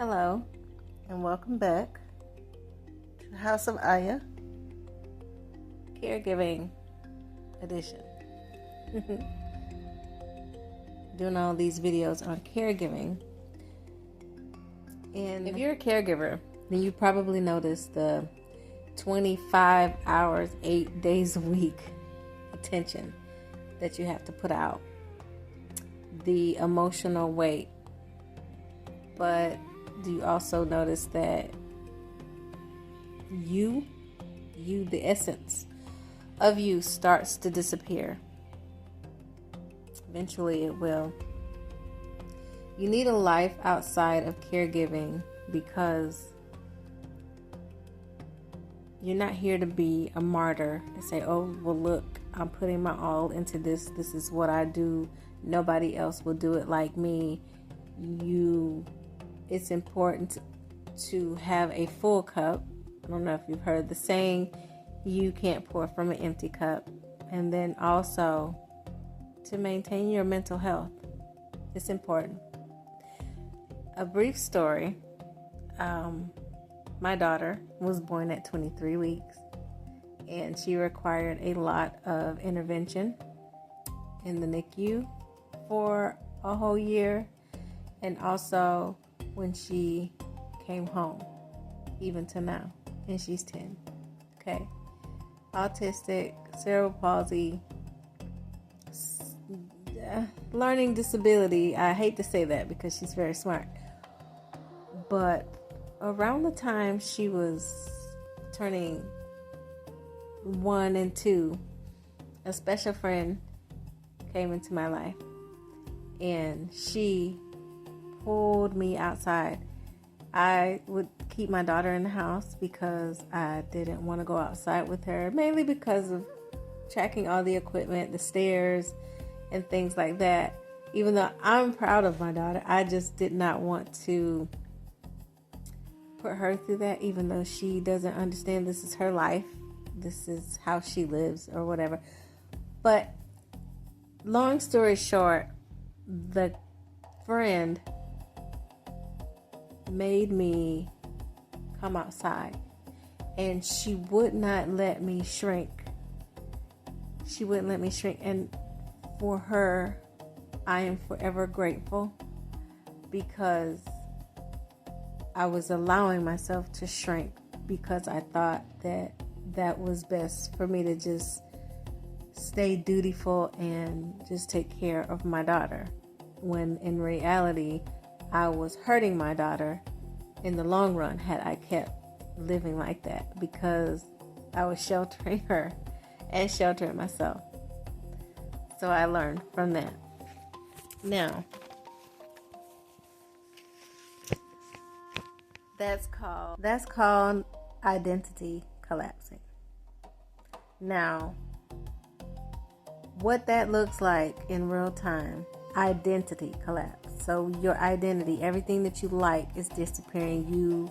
Hello, and welcome back to the House of Aya, Caregiving Edition. Doing all these videos on caregiving. And if you're a caregiver, then you probably noticed the 25 hours, 8 days a week attention that you have to put out. The emotional weight. But do you also notice that you, the essence of you, starts to disappear? Eventually it will. You need a life outside of caregiving because you're not here to be a martyr and say, oh, well, look, I'm putting my all into this. This is what I do. Nobody else will do it like me. It's important to have a full cup. I don't know if you've heard the saying, you can't pour from an empty cup. And then also to maintain your mental health. It's important. A brief story. My daughter was born at 23 weeks and she required a lot of intervention in the NICU for a whole year, and also when she came home, even to now, and she's 10. Okay. Autistic, cerebral palsy, learning disability. I hate to say that because she's very smart. But around the time she was turning 1 and 2, a special friend came into my life, and she pulled me outside. I would keep my daughter in the house because I didn't want to go outside with her, mainly because of tracking all the equipment, the stairs, and things like that. Even though I'm proud of my daughter, I just did not want to put her through that, even though she doesn't understand this is her life. This is how she lives or whatever. But long story short, the friend made me come outside, and she would not let me shrink. She wouldn't let me shrink, and for her, I am forever grateful because I was allowing myself to shrink because I thought that was best for me to just stay dutiful and just take care of my daughter, when in reality I was hurting my daughter in the long run had I kept living like that, because I was sheltering her and sheltering myself. So I learned from that. Now, that's called identity collapsing. Now, what that looks like in real time, identity collapse. So your identity, everything that you like, is disappearing. You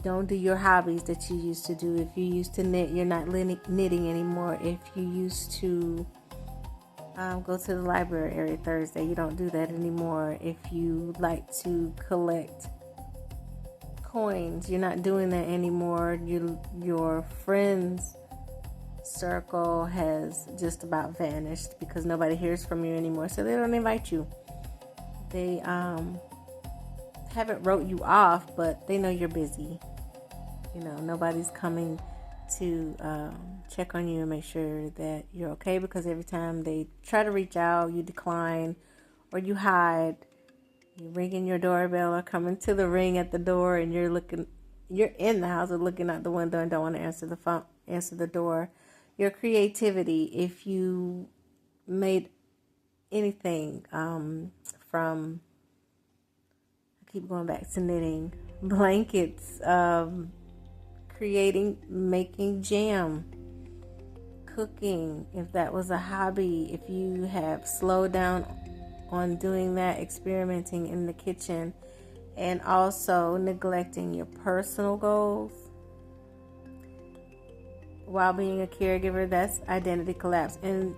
don't do your hobbies that you used to do. If you used to knit, you're not knitting anymore. If you used to go to the library every Thursday, you don't do that anymore. If you like to collect coins, you're not doing that anymore. Your friends circle has just about vanished because nobody hears from you anymore, so they don't invite you. They haven't wrote you off, but they know you're busy. Nobody's coming to check on you and make sure that you're okay, because every time they try to reach out, you decline or you hide. You're ringing your doorbell or coming to the ring at the door, and you're in the house or looking out the window and don't want to answer the door. Your creativity, if you made anything from, I keep going back to knitting, blankets, making jam, cooking, if that was a hobby, if you have slowed down on doing that, experimenting in the kitchen, and also neglecting your personal goals while being a caregiver, that's identity collapse. And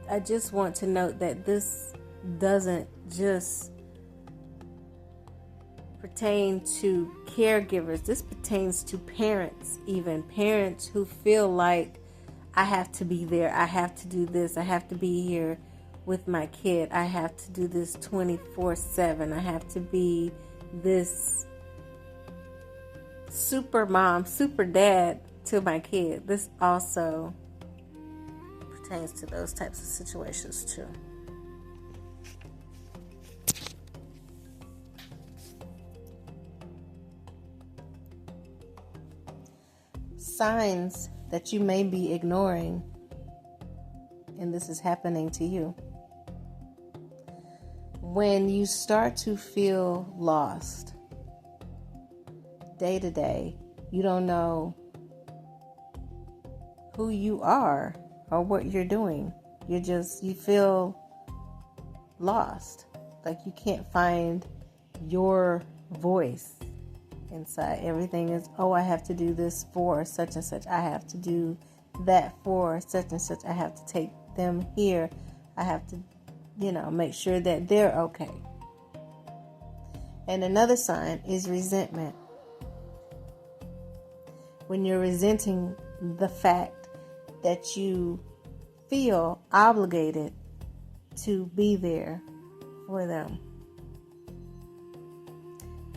I just want to note that this doesn't just pertain to caregivers. This pertains to parents, even parents who feel like I have to be there. I have to do this. I have to be here with my kid. I have to do this 24/7. I have to be this super mom, super dad to my kid. This also pertains to those types of situations too. Signs that you may be ignoring, and this is happening to you. When you start to feel lost day to day, you don't know who you are or what you're doing. You feel lost. Like you can't find your voice inside. Everything is, I have to do this for such and such. I have to do that for such and such. I have to take them here. I have to, make sure that they're okay. And another sign is resentment. When you're resenting the fact that you feel obligated to be there for them.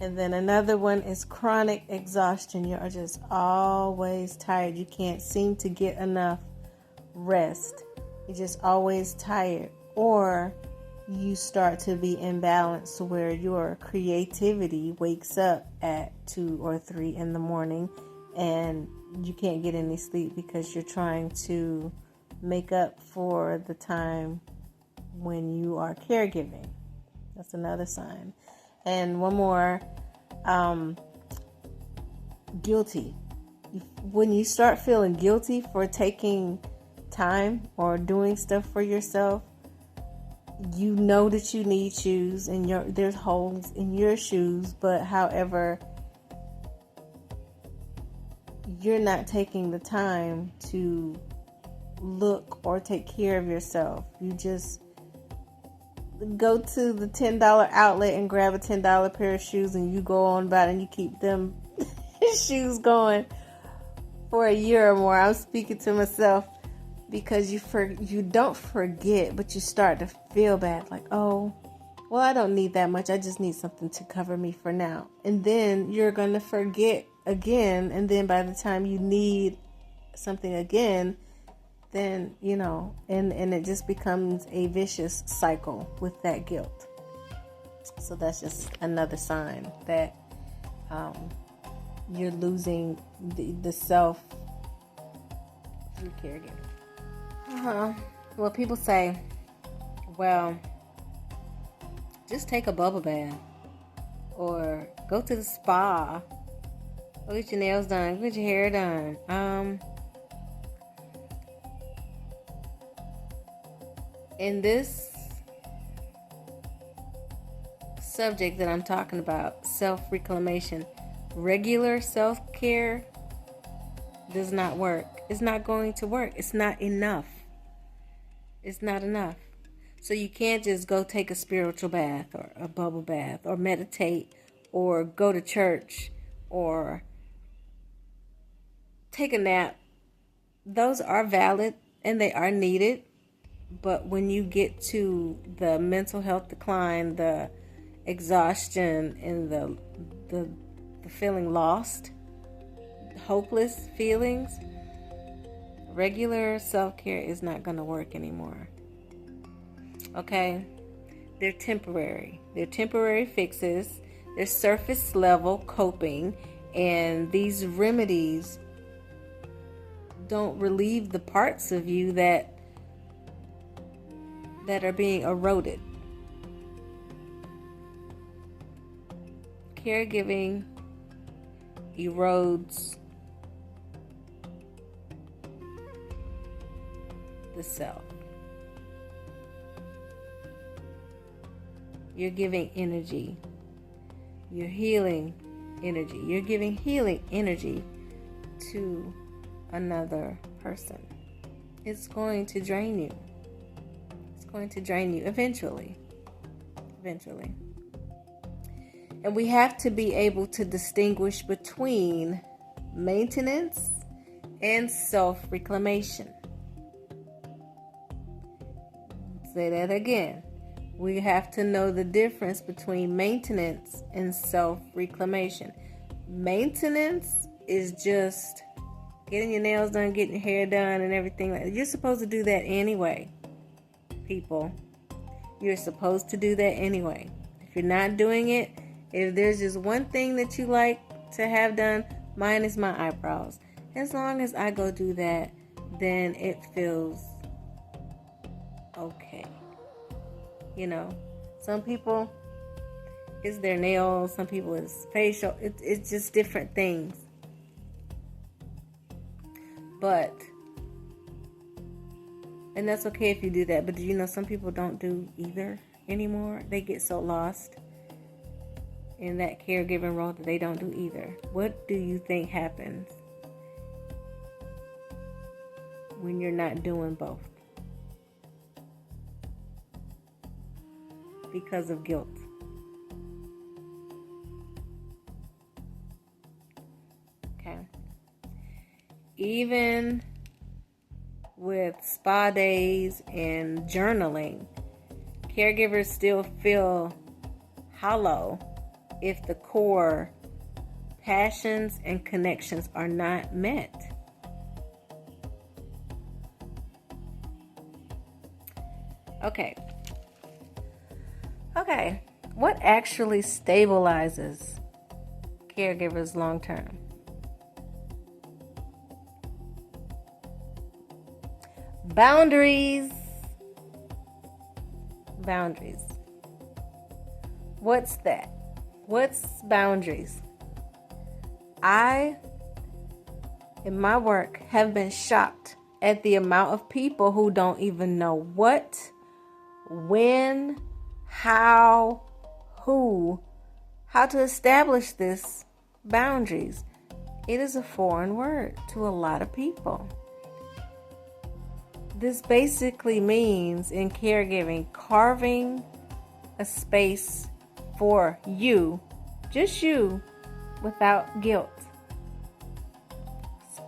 And then another one is chronic exhaustion. You're just always tired. You can't seem to get enough rest. You're just always tired. Or you start to be imbalanced to where your creativity wakes up at 2 or 3 in the morning and you can't get any sleep because you're trying to make up for the time when you are caregiving. That's another sign. And one more, guilty. When you start feeling guilty for taking time or doing stuff for yourself, you know that you need shoes and there's holes in your shoes, but however, you're not taking the time to look or take care of yourself. You just go to the $10 outlet and grab a $10 pair of shoes and you go on about it and you keep them shoes going for a year or more. I'm speaking to myself because you don't forget, but you start to feel bad. Like, I don't need that much. I just need something to cover me for now. And then you're going to forget again. And then by the time you need something again, then, and it just becomes a vicious cycle with that guilt. So that's just another sign that you're losing the self through caregiving. Well, people say, just take a bubble bath or go to the spa, go get your nails done, go get your hair done. In this subject that I'm talking about, self-reclamation, regular self-care does not work. It's not going to work. It's not enough. It's not enough. So you can't just go take a spiritual bath or a bubble bath or meditate or go to church or take a nap. Those are valid and they are needed. But when you get to the mental health decline, the exhaustion, and the feeling lost, hopeless feelings, regular self-care is not going to work anymore. Okay? They're temporary. They're temporary fixes. They're surface level coping. And these remedies don't relieve the parts of you that are being eroded. Caregiving erodes the self. You're giving energy. You're healing energy. You're giving healing energy to another person. It's going to drain you. Going to drain you eventually. And we have to be able to distinguish between maintenance and self-reclamation. Say that again. We have to know the difference between maintenance and self-reclamation. Maintenance is just getting your nails done, getting your hair done, and everything like that. You're supposed to do that anyway, people. You're supposed to do that anyway. If you're not doing it, if there's just one thing that you like to have done, mine is my eyebrows. As long as I go do that, then it feels okay. You know, some people it's their nails, some people it's facial. It's just different things. And that's okay if you do that. But do you know some people don't do either anymore? They get so lost in that caregiving role that they don't do either. What do you think happens when you're not doing both? Because of guilt. Okay. Even with spa days and journaling, caregivers still feel hollow if the core passions and connections are not met. Okay. What actually stabilizes caregivers long term? Boundaries. What's that? What's boundaries? I, in my work, have been shocked at the amount of people who don't even know what, when, how to establish this boundaries. It is a foreign word to a lot of people. This basically means in caregiving, carving a space for you, just you, without guilt.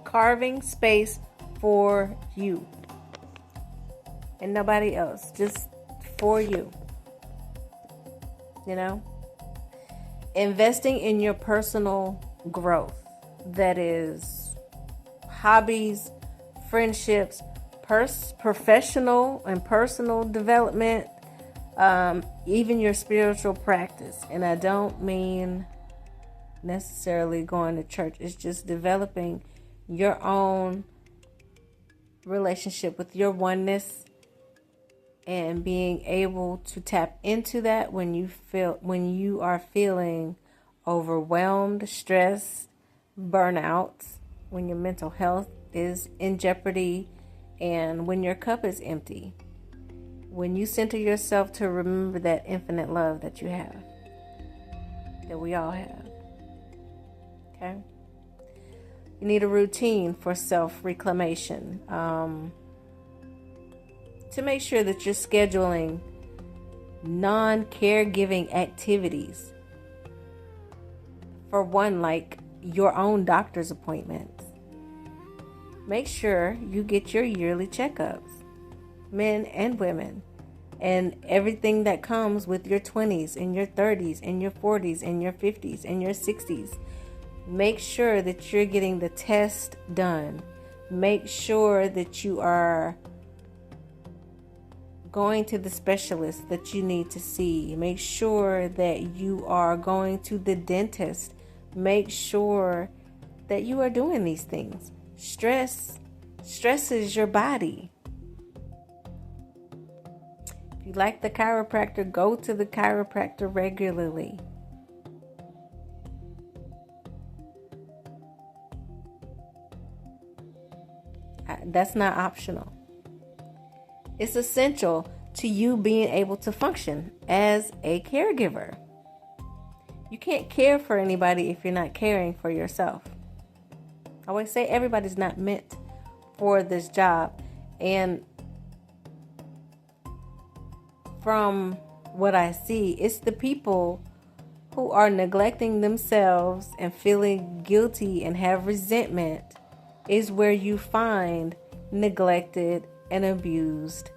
Carving space for you and nobody else, just for you. You know? Investing in your personal growth. That is hobbies, friendships, professional and personal development, even your spiritual practice. And I don't mean necessarily going to church. It's just developing your own relationship with your oneness and being able to tap into that when you are feeling overwhelmed, stressed, burnout, when your mental health is in jeopardy, and when your cup is empty. When you center yourself to remember that infinite love that you have, that we all have. Okay? You need a routine for self-reclamation. To make sure that you're scheduling non-caregiving activities. For one, like your own doctor's appointments. Make sure you get your yearly checkups, men and women, and everything that comes with your 20s and your 30s and your 40s and your 50s and your 60s. Make sure that you're getting the test done. Make sure that you are going to the specialist that you need to see. Make sure that you are going to the dentist. Make sure that you are doing these things. Stress stresses your body. If you like the chiropractor, go to the chiropractor regularly. That's not optional. It's essential to you being able to function as a caregiver. You can't care for anybody if you're not caring for yourself. I always say everybody's not meant for this job. And from what I see, it's the people who are neglecting themselves and feeling guilty and have resentment is where you find neglected and abused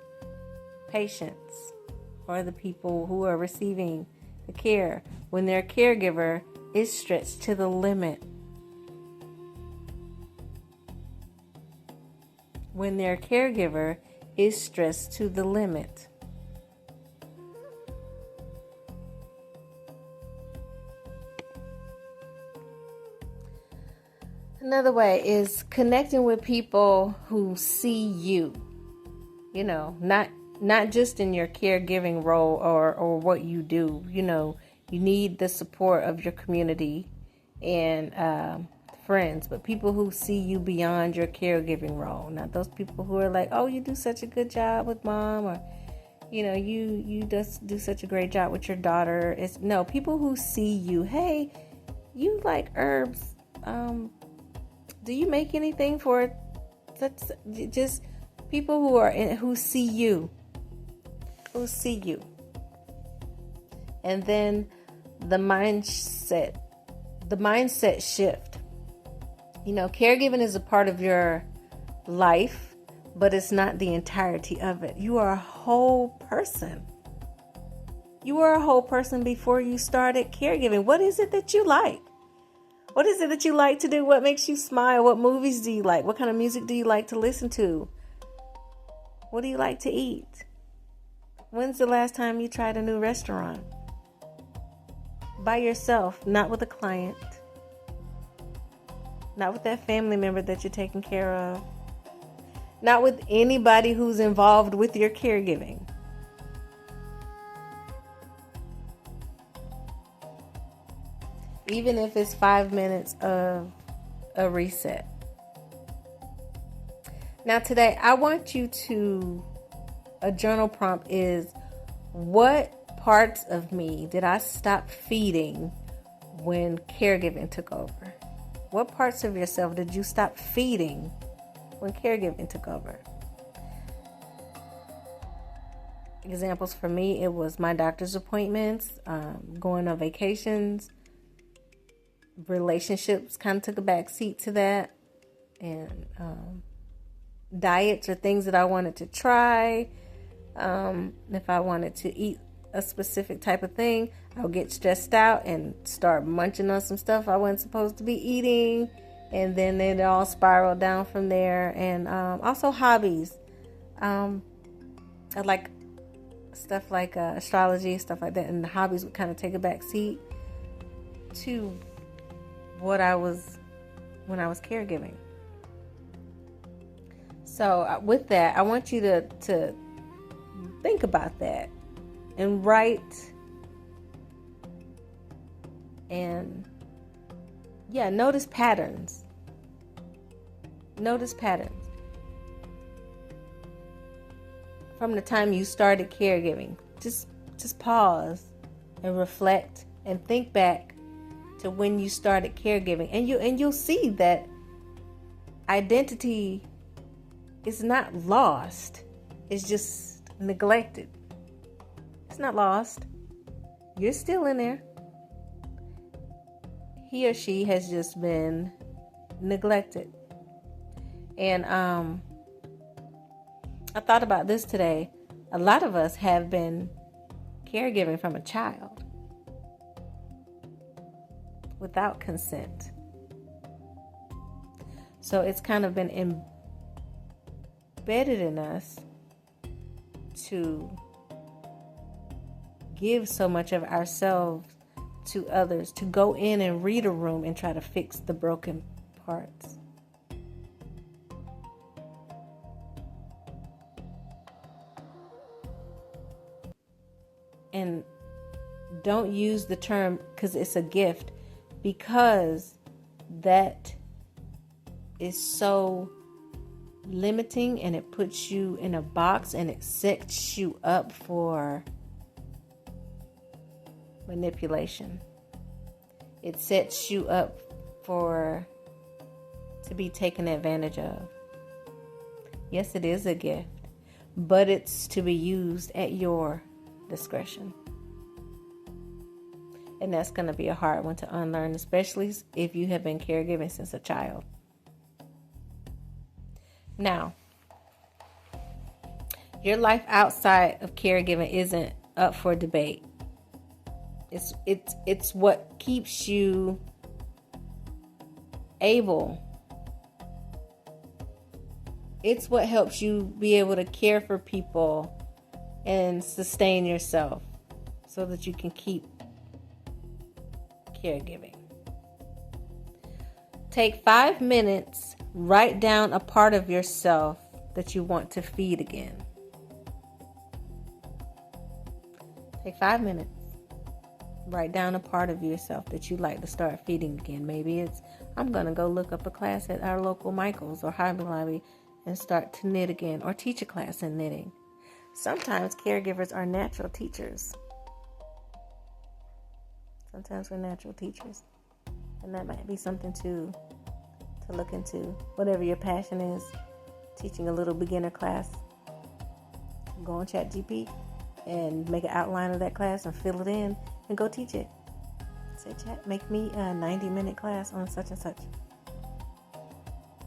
patients, or the people who are receiving the care when their caregiver is stretched to the limit. When their caregiver is stressed to the limit. Another way is connecting with people who see you, not just in your caregiving role or what you do. You need the support of your community and friends, but people who see you beyond your caregiving role. Not those people who are like, oh, you do such a good job with mom, or you just do such a great job with your daughter. It's no, people who see you. Hey, you like herbs. Do you make anything for such? Just people who see you, and then the mindset shift. Caregiving is a part of your life, but it's not the entirety of it. You are a whole person. You were a whole person before you started caregiving. What is it that you like? What is it that you like to do? What makes you smile? What movies do you like? What kind of music do you like to listen to? What do you like to eat? When's the last time you tried a new restaurant? By yourself, not with a client. Not with that family member that you're taking care of. Not with anybody who's involved with your caregiving. Even if it's 5 minutes of a reset. Now today, I want you to, a journal prompt is, what parts of me did I stop feeding when caregiving took over? What parts of yourself did you stop feeding when caregiving took over? Examples for me, it was my doctor's appointments, going on vacations. Relationships kind of took a back seat to that, and diets or things that I wanted to try. If I wanted to eat a specific type of thing, I would get stressed out and start munching on some stuff I wasn't supposed to be eating, and then it all spiraled down from there. And also hobbies. I like stuff like astrology, stuff like that, and the hobbies would kind of take a back seat to what I was when I was caregiving. So with that, I want you to think about that and write and notice patterns. Notice patterns from the time you started caregiving. Just pause and reflect and think back to when you started caregiving, and you'll see that identity is not lost. It's just neglected. It's not lost. You're still in there. He or she has just been neglected. And I thought about this today. A lot of us have been caregiving from a child without consent. So it's kind of been embedded in us to give so much of ourselves to others, to go in and read a room and try to fix the broken parts. And don't use the term because it's a gift, because that is so limiting, and it puts you in a box, and it sets you up for manipulation. It sets you up to be taken advantage of. Yes, it is a gift, but it's to be used at your discretion. And that's going to be a hard one to unlearn, especially if you have been caregiving since a child. Now, your life outside of caregiving isn't up for debate. It's what keeps you able. It's what helps you be able to care for people and sustain yourself so that you can keep caregiving. Take 5 minutes, write down a part of yourself that you want to feed again. Take 5 minutes, write down a part of yourself that you'd like to start feeding again. Maybe it's, I'm going to go look up a class at our local Michael's or Hobby Lobby and start to knit again, or teach a class in knitting. Sometimes caregivers are natural teachers. Sometimes we're natural teachers. And that might be something to look into. Whatever your passion is, teaching a little beginner class, go on ChatGPT and make an outline of that class and fill it in and go teach it. Say, Chat, make me a 90-minute class on such and such.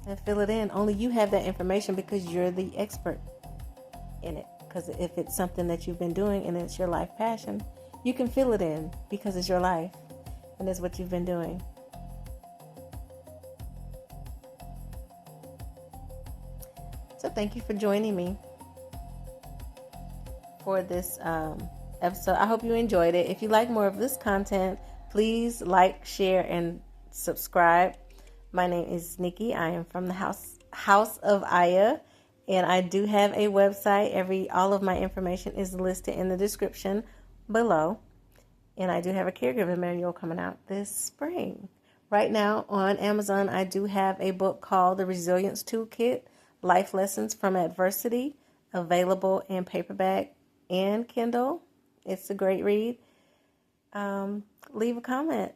And fill it in. Only you have that information because you're the expert in it. Because if it's something that you've been doing and it's your life passion, you can fill it in because it's your life and it's what you've been doing. So thank you for joining me for this episode. I hope you enjoyed it. If you like more of this content, please like, share, and subscribe. My name is Nikki. I am from the House of Aya, and I do have a website. All of my information is listed in the description below. And I do have a caregiver manual coming out this spring. Right now on Amazon, I do have a book called The Resilience Toolkit, Life Lessons from Adversity, available in paperback and Kindle. It's a great read. Leave a comment.